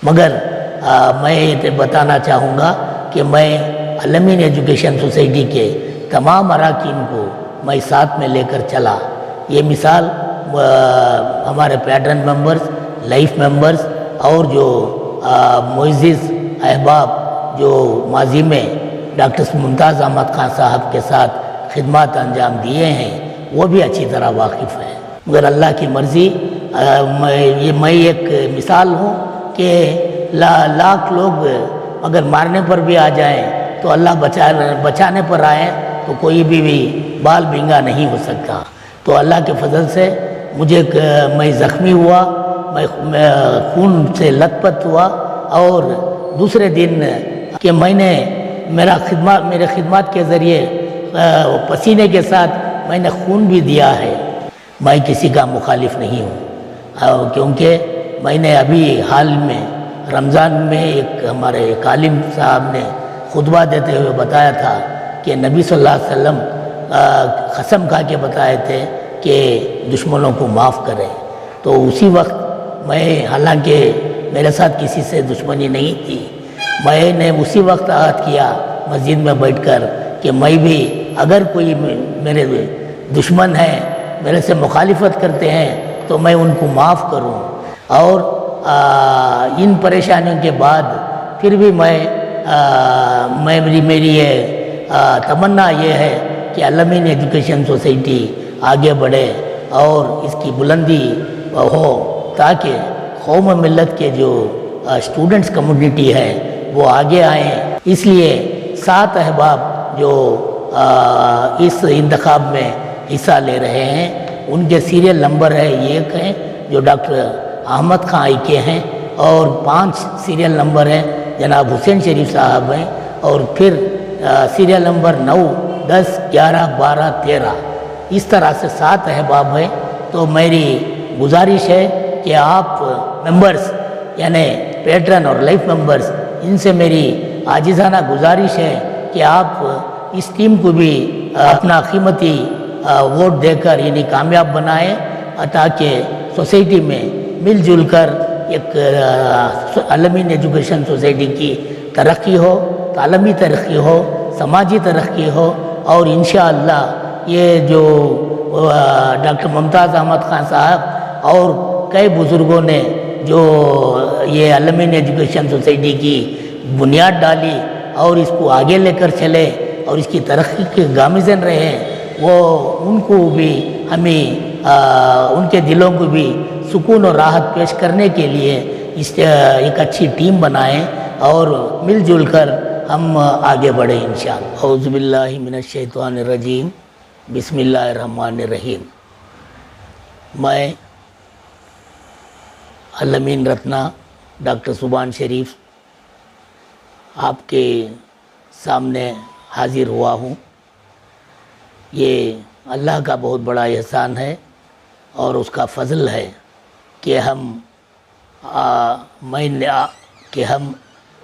مگر میں یہ بتانا چاہوں گا کہ میں علمین ایجوکیشن سوسائٹی کے تمام اراکین کو میں ساتھ میں لے کر چلا. یہ مثال ہمارے پیٹرن ممبرز، لائف ممبرز اور جو معزز احباب جو ماضی میں ڈاکٹر ممتاز احمد خان صاحب کے ساتھ خدمات انجام دیے ہیں وہ بھی اچھی طرح واقف ہیں. مگر اللہ کی مرضی میں ایک مثال ہوں کہ لاکھ لوگ اگر مارنے پر بھی آ جائیں تو اللہ بچانے پر آئے تو کوئی بھی بال بینگا نہیں ہو سکتا. تو اللہ کے فضل سے میں زخمی ہوا، میں خون سے لت پت ہوا، اور دوسرے دن کہ میں نے میرے خدمات کے ذریعے پسینے کے ساتھ میں نے خون بھی دیا ہے. میں کسی کا مخالف نہیں ہوں، کیونکہ میں نے ابھی حال میں رمضان میں ایک ہمارے عالم صاحب نے خطبہ دیتے ہوئے بتایا تھا کہ نبی صلی اللہ علیہ وسلم قسم کھا کے بتائے تھے کہ دشمنوں کو معاف کرے. تو اسی وقت حالانکہ میرے ساتھ کسی سے دشمنی نہیں تھی، میں نے اسی وقت عہد کیا مسجد میں بیٹھ کر کہ میں بھی اگر کوئی میرے دشمن ہے، میرے سے مخالفت کرتے ہیں تو میں ان کو معاف کروں. اور ان پریشانیوں کے بعد پھر بھی میری یہ تمنا یہ ہے کہ علمین ایجوکیشن سوسائٹی آگے بڑھے اور اس کی بلندی ہو، تاکہ قوم و ملت کے جو اسٹوڈنٹس کمیونٹی ہے وہ آگے آئیں. اس لیے 7 احباب جو اس انتخاب میں حصہ لے رہے ہیں ان کے سیریل نمبر ہے ایک ہیں جو ڈاکٹر احمد خان آئی کے ہیں، اور 5 سیریل نمبر ہیں جناب حسین شریف صاحب ہیں، اور پھر سیریل نمبر 9، 10، 11، 12، 13 اس طرح سے 7 احباب ہیں. تو میری گزارش ہے کہ آپ ممبرز یعنی پیٹرن اور لائف ممبرز، ان سے میری عاجزانہ گزارش ہے کہ آپ اس ٹیم کو بھی اپنا قیمتی ووٹ دے کر یعنی کامیاب بنائیں، تاکہ سوسائٹی میں مل جل کر ایک علمین ایجوکیشن سوسائٹی کی ترقی ہو، تعلیمی ترقی ہو، سماجی ترقی ہو. اور انشاءاللہ یہ جو ڈاکٹر ممتاز احمد خان صاحب اور کئی بزرگوں نے جو یہ علمین ایجوکیشن سوسائٹی کی بنیاد ڈالی اور اس کو آگے لے کر چلے اور اس کی ترقی کے گامزن رہے، وہ ان کو بھی ہمیں ان کے دلوں کو بھی سکون اور راحت پیش کرنے کے لیے ایک اچھی ٹیم بنائیں اور مل جل کر ہم آگے بڑھیں انشاءاللہ. اعوذ باللہ من الشیطان الرجیم، بسم اللہ الرحمن الرحیم. میں علمین رتنا ڈاکٹر سبحان شریف آپ کے سامنے حاضر ہوا ہوں. یہ اللہ کا بہت بڑا احسان ہے اور اس کا فضل ہے کہ ہم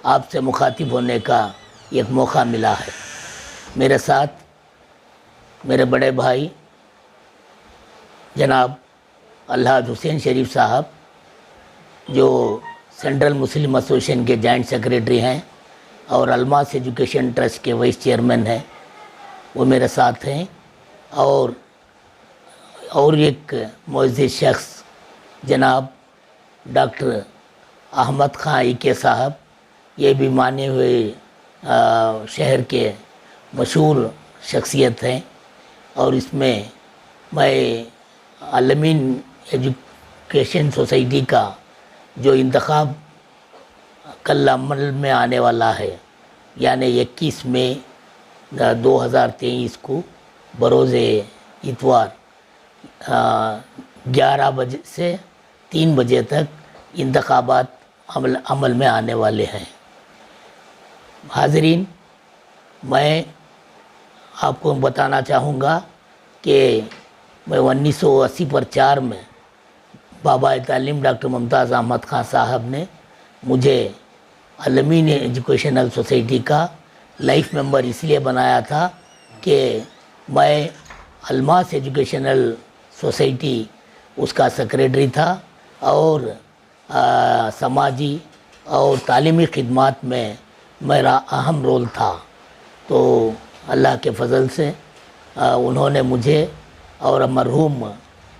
آپ سے مخاطب ہونے کا ایک موقع ملا ہے. میرے ساتھ میرے بڑے بھائی جناب الحاج حسین شریف صاحب جو سینٹرل مسلم ایسوسیشن کے جوائنٹ سیکریٹری ہیں اور الماس ایجوکیشن ٹرسٹ کے وائس چیئرمین ہیں، وہ میرے ساتھ ہیں. اور ایک معزز شخص جناب ڈاکٹر احمد خان آئی کے صاحب، یہ بھی مانے ہوئے شہر کے مشہور شخصیت ہیں. اور اس میں علمین ایجوکیشن سوسائٹی کا جو انتخاب کل عمل میں آنے والا ہے، یعنی 21 مئی 2023 کو بروز اتوار 11 بجے سے 3 بجے تک انتخابات عمل میں آنے والے ہیں. حاضرین، میں آپ کو بتانا چاہوں گا کہ میں 1980 پر 4 میں بابا تعلیم ڈاکٹر ممتاز احمد خان صاحب نے مجھے علمین ایجوکیشنل سوسائٹی کا لائف ممبر اس لیے بنایا تھا کہ میں الماس ایجوکیشنل سوسائٹی اس کا سیکریٹری تھا اور سماجی اور تعلیمی خدمات میں میرا اہم رول تھا. تو اللہ کے فضل سے انہوں نے مجھے اور مرحوم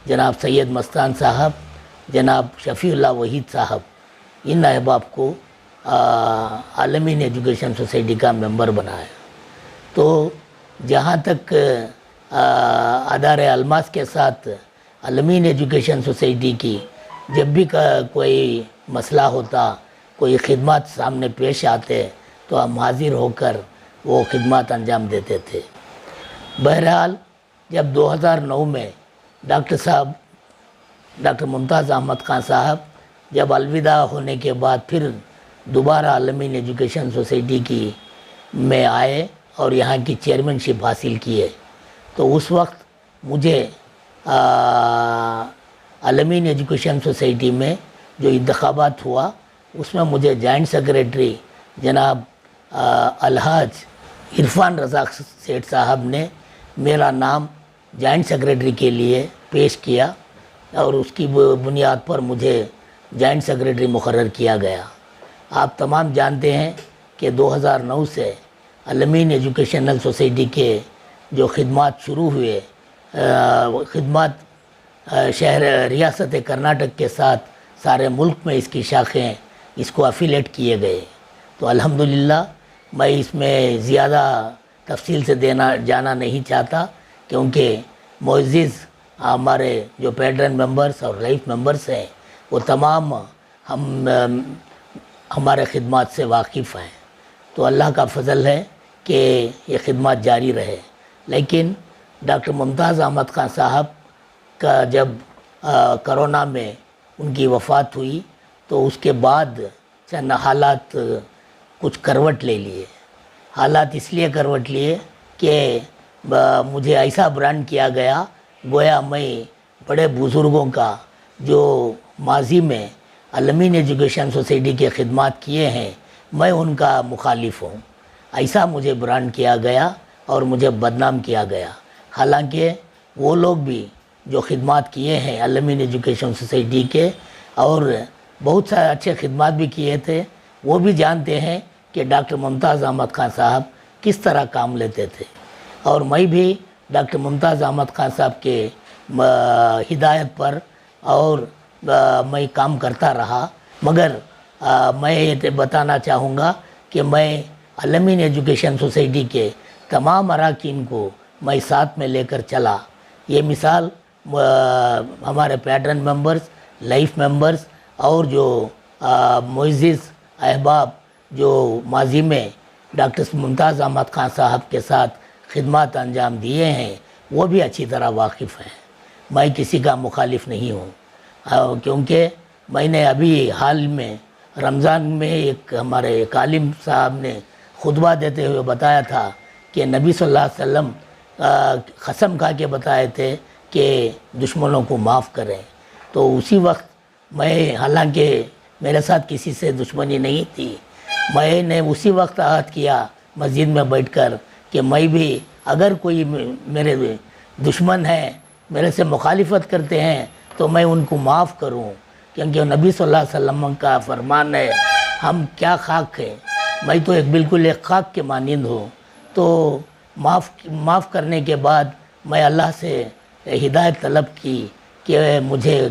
جناب سید مستان صاحب، جناب شفیع اللہ وحید صاحب، ان احباب کو عالمین ایجوکیشن سوسائٹی کا ممبر بنایا. تو جہاں تک ادارے الماس کے ساتھ عالمین ایجوکیشن سوسائٹی کی جب بھی کوئی مسئلہ ہوتا، کوئی خدمات سامنے پیش آتے تو ہم حاضر ہو کر وہ خدمات انجام دیتے تھے. بہرحال جب 2009 میں ڈاکٹر ممتاز احمد خان صاحب جب الوداع ہونے کے بعد پھر دوبارہ عالمین ایجوکیشن سوسائٹی کی میں آئے اور یہاں کی چیئرمین شپ حاصل کیے، تو اس وقت مجھے عالمین ایجوکیشن سوسائٹی میں جو انتخابات ہوا اس میں مجھے جوائنٹ سیکریٹری جناب الحاج عرفان رضا سیٹھ صاحب نے میرا نام جوائنٹ سیکریٹری کے لیے پیش کیا اور اس کی بنیاد پر مجھے جوائنٹ سیکریٹری مقرر کیا گیا. آپ تمام جانتے ہیں کہ 2009 سے عالمین ایجوکیشنل سوسائٹی کے جو خدمات شروع ہوئے، خدمات شہر ریاست کرناٹک کے ساتھ سارے ملک میں اس کی شاخیں اس کو افیلیٹ کیے گئے. تو الحمدللہ میں اس میں زیادہ تفصیل سے جانا نہیں چاہتا، کیونکہ معزز ہمارے جو پیٹرن ممبرز اور لائف ممبرز ہیں وہ تمام ہمارے خدمات سے واقف ہیں. تو اللہ کا فضل ہے کہ یہ خدمات جاری رہے. لیکن ڈاکٹر ممتاز احمد خان صاحب کا جب کرونا میں ان کی وفات ہوئی تو اس کے بعد چند حالات کچھ کروٹ لے لیے. حالات اس لیے کروٹ لیے کہ مجھے ایسا برانڈ کیا گیا گویا میں بڑے بزرگوں کا جو ماضی میں عالمین ایجوکیشن سوسائٹی کے خدمات کیے ہیں میں ان کا مخالف ہوں. ایسا مجھے برانڈ کیا گیا اور مجھے بدنام کیا گیا. حالانکہ وہ لوگ بھی جو خدمات کیے ہیں عالمین ایجوکیشن سوسائٹی کے اور بہت سارے اچھے خدمات بھی کیے تھے، وہ بھی جانتے ہیں کہ ڈاکٹر ممتاز احمد خان صاحب کس طرح کام لیتے تھے. اور میں بھی ڈاکٹر ممتاز احمد خان صاحب کے ہدایت پر اور میں کام کرتا رہا. مگر میں یہ بتانا چاہوں گا کہ میں عالمین ایجوکیشن سوسائٹی کے تمام اراکین کو میں ساتھ میں لے کر چلا. یہ مثال ہمارے پیٹرن ممبرز، لائف ممبرز اور جو معزز احباب جو ماضی میں ڈاکٹر ممتاز احمد خان صاحب کے ساتھ خدمات انجام دیے ہیں وہ بھی اچھی طرح واقف ہیں. میں کسی کا مخالف نہیں ہوں، کیونکہ میں نے ابھی حال میں رمضان میں ایک ہمارے ایک عالم صاحب نے خطبہ دیتے ہوئے بتایا تھا کہ نبی صلی اللہ علیہ وسلم قسم کھا کے بتائے تھے کہ دشمنوں کو معاف کریں. تو اسی وقت میں، حالانکہ میرے ساتھ کسی سے دشمنی نہیں تھی، میں نے اسی وقت عہد کیا مسجد میں بیٹھ کر کہ میں بھی اگر کوئی میرے دشمن ہیں، میرے سے مخالفت کرتے ہیں تو میں ان کو معاف کروں، کیونکہ نبی صلی اللہ علیہ وسلم کا فرمان ہے ہم کیا خاک ہیں، میں تو بالکل ایک خاک کے مانند ہوں. تو معاف کرنے کے بعد میں اللہ سے ہدایت طلب کی کہ مجھے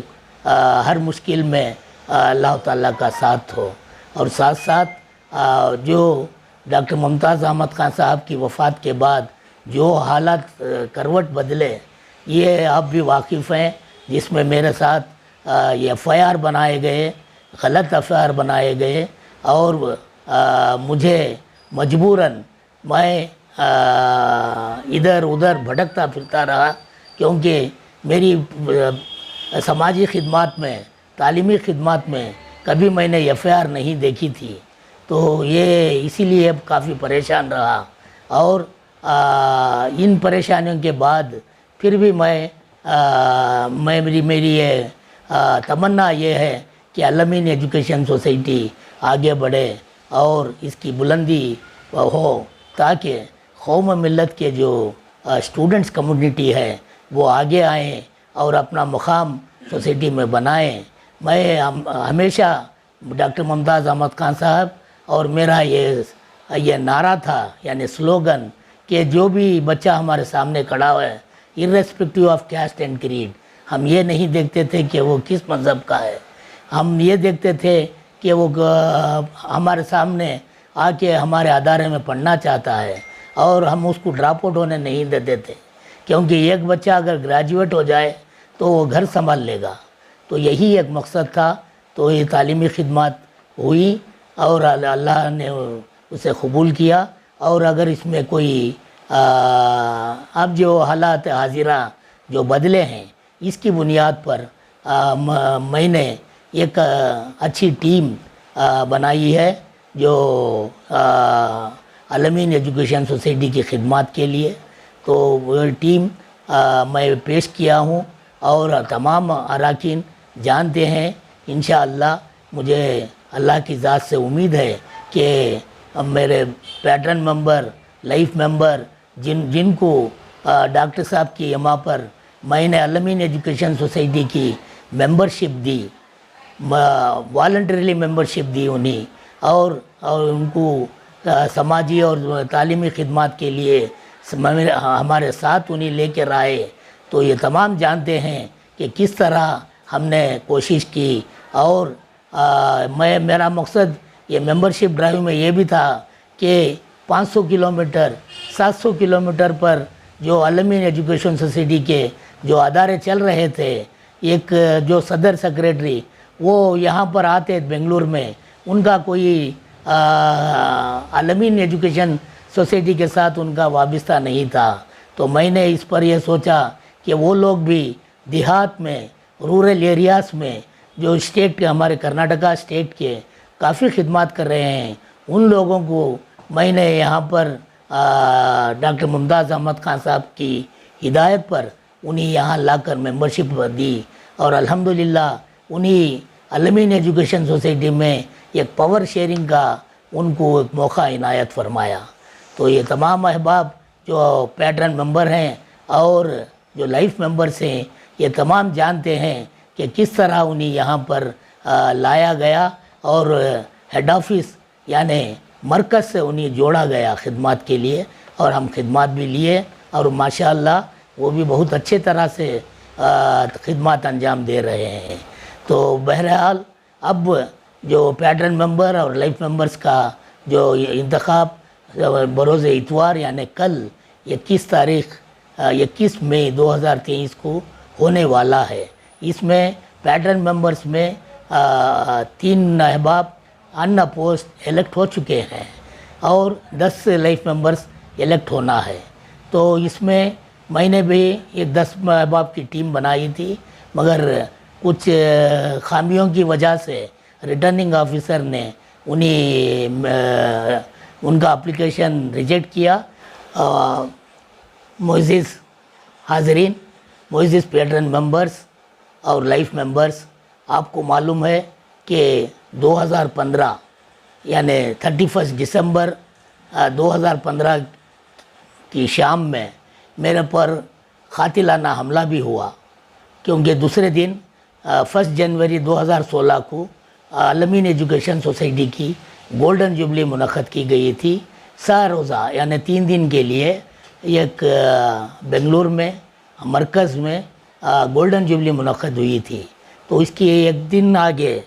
ہر مشکل میں اللہ تعالیٰ کا ساتھ ہو. اور ساتھ ساتھ جو ڈاکٹر ممتاز احمد خان صاحب کی وفات کے بعد جو حالات کروٹ بدلے یہ آپ بھی واقف ہیں، جس میں میرے ساتھ یہ ایف آئی آر بنائے گئے، غلط ایف آئی آر بنائے گئے اور مجھے مجبوراً میں ادھر ادھر بھٹکتا پھرتا رہا، کیونکہ میری سماجی خدمات میں، تعلیمی خدمات میں کبھی میں نے ایف آئی آر نہیں دیکھی تھی. تو یہ اسی لیے کافی پریشان رہا. اور ان پریشانیوں کے بعد پھر بھی میری یہ تمنا یہ ہے کہ عالمین ایجوکیشن سوسائٹی آگے بڑھے اور اس کی بلندی ہو، تاکہ قوم ملت کے جو اسٹوڈنٹس کمیونٹی ہے وہ آگے آئیں اور اپنا مقام سوسائٹی میں بنائیں. میں ہمیشہ ڈاکٹر ممتاز احمد خان صاحب اور میرا یہ نعرہ تھا یعنی سلوگن کہ جو بھی بچہ ہمارے سامنے کھڑا ہوا ہے irrespective of caste and creed, ہم یہ نہیں دیکھتے تھے کہ وہ کس مذہب کا ہے، ہم یہ دیکھتے تھے کہ وہ ہمارے سامنے آ کے ہمارے ادارے میں پڑھنا چاہتا ہے اور ہم اس کو ڈراپ آؤٹ ہونے نہیں دیتے تھے، کیونکہ ایک بچہ اگر گریجویٹ ہو جائے تو وہ گھر سنبھال لے گا، تو یہی ایک مقصد تھا۔ تو یہ تعلیمی خدمات ہوئی اور اللہ نے اسے قبول کیا، اور اگر اس میں کوئی اب جو حالات حاضرہ جو بدلے ہیں اس کی بنیاد پر میں نے ایک اچھی ٹیم بنائی ہے جو الامین ایجوکیشن سوسائٹی کی خدمات کے لیے، تو وہ ٹیم میں پیش کیا ہوں اور تمام اراکین جانتے ہیں۔ انشاءاللہ مجھے اللہ کی ذات سے امید ہے کہ میرے پیٹرن ممبر، لائف ممبر جن کو ڈاکٹر صاحب کی یما پر میں نے الامین ایجوکیشن سوسائٹی کی ممبرشپ دی، والنٹریلی ممبرشپ دی انہیں، اور ان کو سماجی اور تعلیمی خدمات کے لیے ہمارے ساتھ انہیں لے کے آئے، تو یہ تمام جانتے ہیں کہ کس طرح ہم نے کوشش کی۔ اور میرا مقصد یہ ممبرشپ ڈرائیو میں یہ بھی تھا کہ 500 کلومیٹر 700 کلومیٹر پر جو الامین ایجوکیشن سوسائٹی کے جو ادارے چل رہے تھے، ایک جو صدر سیکریٹری وہ یہاں پر آتے بنگلور میں، ان کا کوئی الامین ایجوکیشن سوسائٹی کے ساتھ ان کا وابستہ نہیں تھا، تو میں نے اس پر یہ سوچا کہ وہ لوگ بھی دیہات میں، رورل ایریاز میں جو اسٹیٹ کے ہمارے کرناٹکا اسٹیٹ کے کافی خدمات کر رہے ہیں، ان لوگوں کو میں نے یہاں پر ڈاکٹر ممتاز احمد خان صاحب کی ہدایت پر انہیں یہاں لا کر ممبرشپ دی، اور الحمدللہ انہیں الامین ایجوکیشن سوسائٹی میں ایک پاور شیئرنگ کا ان کو ایک موقع عنایت فرمایا۔ تو یہ تمام احباب جو پیٹرن ممبر ہیں اور جو لائف ممبرس ہیں، یہ تمام جانتے ہیں کہ کس طرح انہیں یہاں پر لایا گیا اور ہیڈ آفس یعنی مرکز سے انہیں جوڑا گیا خدمات کے لیے، اور ہم خدمات بھی لیے، اور ماشاءاللہ وہ بھی بہت اچھے طرح سے خدمات انجام دے رہے ہیں۔ تو بہرحال اب جو پیٹرن ممبر اور لائف ممبرس کا جو انتخاب بروز اتوار یعنی کل 21 مئی 2023 کو ہونے والا ہے، اس میں پیٹرن ممبرس میں 3 احباب ان پوسٹ الیکٹ ہو چکے ہیں اور 10 لائف ممبرس الیکٹ ہونا ہے۔ تو اس میں نے بھی ایک 10 احباب کی ٹیم بنائی تھی، مگر کچھ خامیوں کی وجہ سے ریٹرننگ آفیسر نے ان کا اپلیکیشن ریجیکٹ کیا۔ معزز حاضرین، معزز پیٹرن ممبرس اور لائف ممبرس، آپ کو معلوم ہے کہ 2015 یعنی 31 دسمبر 2015 کی شام میں میرے پر قاتلانہ حملہ بھی ہوا، کیونکہ دوسرے دن 1 جنوری 2016 کو الامین ایجوکیشن سوسائٹی کی گولڈن جوبلی منعقد کی گئی تھی، 100 روزہ یعنی 3 دن کے لیے ایک بنگلور میں مرکز میں گولڈن جوبلی منعقد ہوئی تھی۔ تو اس کی ایک دن آگے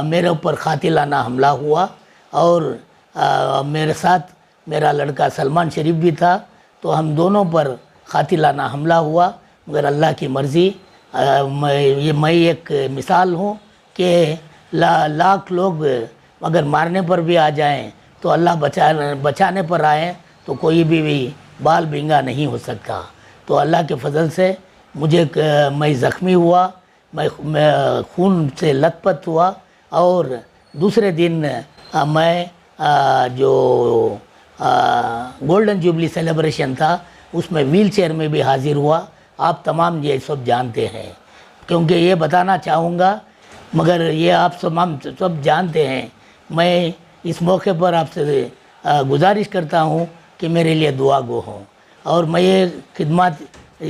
میرے اوپر قاتلانہ حملہ ہوا، اور میرے ساتھ میرا لڑکا سلمان شریف بھی تھا، تو ہم دونوں پر قاتلانہ حملہ ہوا، مگر اللہ کی مرضی میں ایک مثال ہوں کہ لاکھ لوگ اگر مارنے پر بھی آ جائیں تو اللہ بچانے پر آئیں تو کوئی بھی بال بینگا نہیں ہو سکتا۔ تو اللہ کے فضل سے میں زخمی ہوا، میں خون سے لت پت ہوا، اور دوسرے دن میں جو گولڈن جوبلی سیلیبریشن تھا اس میں ویل چیئر میں بھی حاضر ہوا۔ آپ تمام یہ سب جانتے ہیں، کیونکہ یہ بتانا چاہوں گا، مگر یہ آپ سب جانتے ہیں۔ میں اس موقع پر آپ سے گزارش کرتا ہوں کہ میرے لیے دعا گو ہوں، اور میں یہ خدمات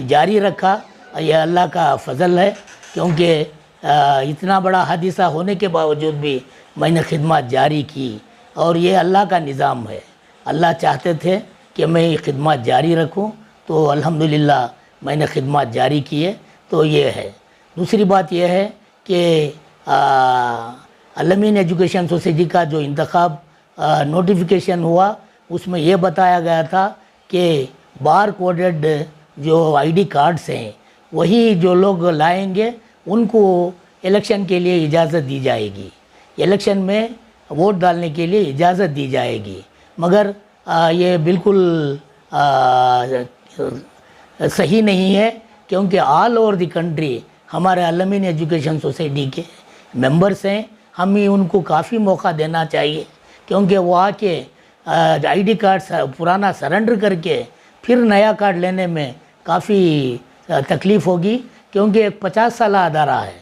جاری رکھا، یہ اللہ کا فضل ہے، کیونکہ اتنا بڑا حادثہ ہونے کے باوجود بھی میں نے خدمات جاری کی، اور یہ اللہ کا نظام ہے۔ اللہ چاہتے تھے کہ میں یہ خدمات جاری رکھوں، تو الحمدللہ میں نے خدمات جاری کیے۔ تو یہ ہے۔ دوسری بات یہ ہے کہ الامین ایجوکیشن سوسائٹی کا جو انتخاب نوٹیفیکیشن ہوا، اس میں یہ بتایا گیا تھا کہ بار کوڈڈ جو آئی ڈی کارڈز ہیں وہی جو لوگ لائیں گے ان کو الیکشن کے لیے اجازت دی جائے گی، الیکشن میں ووٹ ڈالنے کے لیے اجازت دی جائے گی۔ مگر یہ بالکل صحیح نہیں ہے، کیونکہ آل اوور دی کنٹری ہمارے الامین ایجوکیشن سوسائٹی کے ممبرس ہیں، ہمیں ان کو کافی موقع دینا چاہیے، کیونکہ وہ آ کے آئی ڈی کارڈ پرانا سرنڈر کر کے پھر نیا کارڈ لینے میں کافی تکلیف ہوگی، کیونکہ ایک 50 سالہ ادارہ ہے،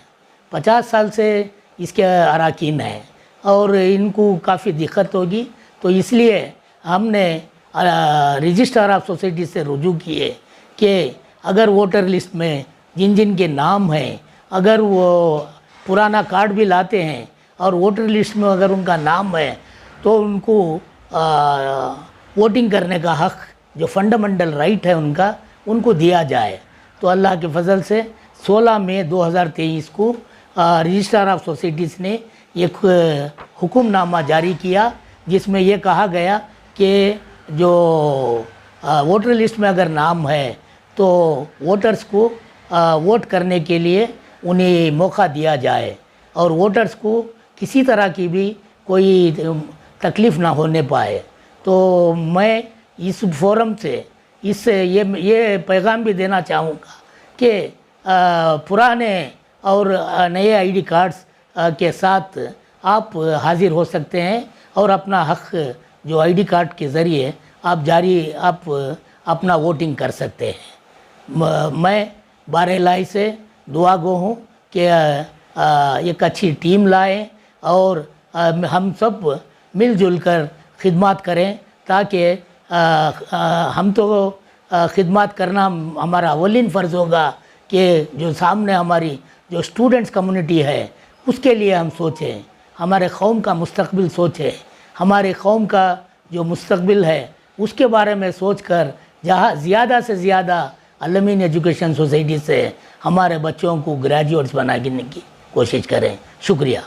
50 سال سے اس کے اراکین ہیں اور ان کو کافی دقت ہوگی۔ تو اس لیے ہم نے رجسٹرار آف سوسائٹی سے رجوع کیے کہ اگر ووٹر لسٹ میں جن جن کے نام ہیں، اگر وہ پرانا کارڈ بھی لاتے ہیں اور ووٹر لسٹ میں اگر ان کا نام ہے، تو ان کو ووٹنگ کرنے کا حق جو فنڈامنٹل رائٹ ہے ان کو دیا جائے۔ تو اللہ کے فضل سے 16 مئی 2023 کو رجسٹرار آف سوسائٹیز نے ایک حکم نامہ جاری کیا، جس میں یہ کہا گیا کہ جو ووٹر لسٹ میں اگر نام ہے تو ووٹرز کو ووٹ کرنے کے لیے انہیں موقع دیا جائے، اور ووٹرز کو کسی طرح کی بھی کوئی تکلیف نہ ہونے پائے۔ تو میں اس فورم سے یہ پیغام بھی دینا چاہوں گا کہ پرانے اور نئے آئی ڈی کارڈز کے ساتھ آپ حاضر ہو سکتے ہیں اور اپنا حق جو آئی ڈی کارڈ کے ذریعے آپ اپنا ووٹنگ کر سکتے ہیں۔ میں بار الہی سے دعا گو ہوں کہ ایک اچھی ٹیم لائیں اور ہم سب مل جل کر خدمات کریں، تاکہ ہم تو خدمات کرنا ہمارا اولین فرض ہوگا کہ جو سامنے ہماری جو اسٹوڈنٹس کمیونٹی ہے اس کے لیے ہم سوچیں، ہمارے قوم کا مستقبل سوچیں، ہمارے قوم کا جو مستقبل ہے اس کے بارے میں سوچ کر جہاں زیادہ سے زیادہ الامین ایجوکیشن سوسائٹی سے ہمارے بچوں کو گریجویٹس بنانے کی کوشش کریں۔ شکریہ۔